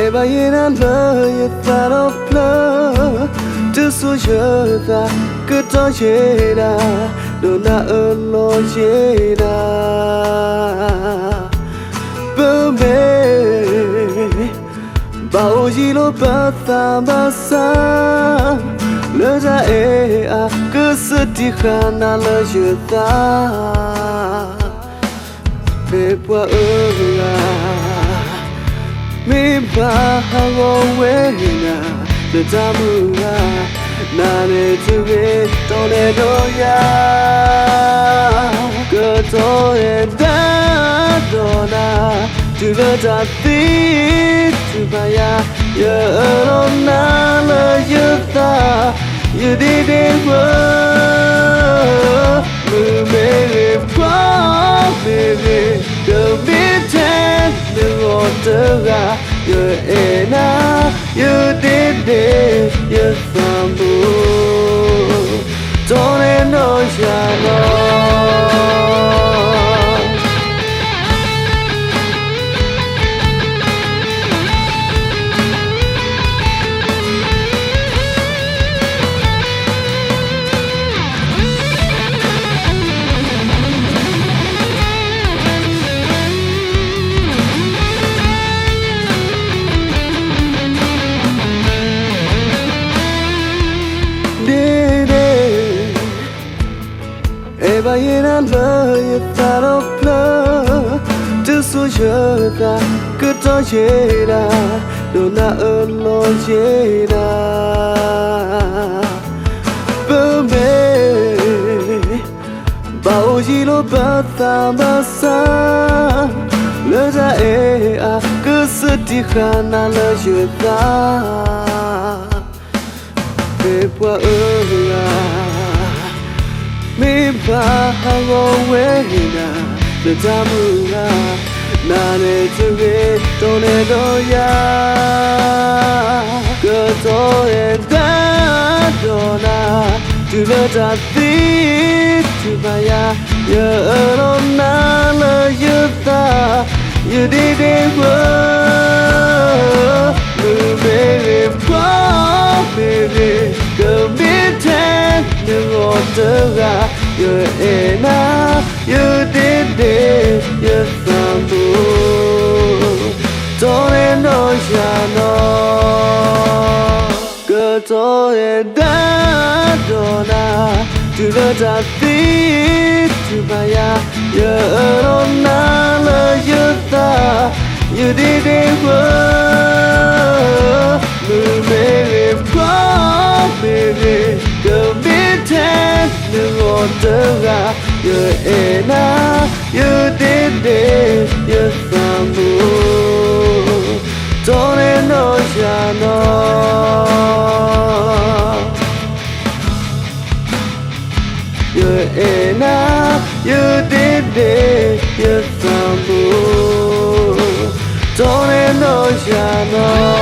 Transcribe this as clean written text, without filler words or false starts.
Eba yena la yetaro pla tu su yeda kuto yeda dona olo yeda bame bao yilo pata basa le ja a kusati khana la yeda bepwa mi ba go wena the tamura na ne tu be to le do ya go to e da do na tu le da ti tu ba ya ya lo na le yu ta you did it well me baby the bitter the water you enough, you did it, you found don't know Eba yena la yetaro pla tu su yeda kuto yeda dona olo yeda bame bao yilo pata basa le ja a kusati khana la yeda bepwa mi ba go wena the tamura na ne tu be to le do ya go to e da do na tu le da ti tu ba ya ya lo na le yu ta you did it well baby go be ten the water you enough, you did it, you found don't know no good to it dona to the dati to baya you don't know you did it well baby go be ten the water you enough you did it you found don't know you enough you did it you found don't know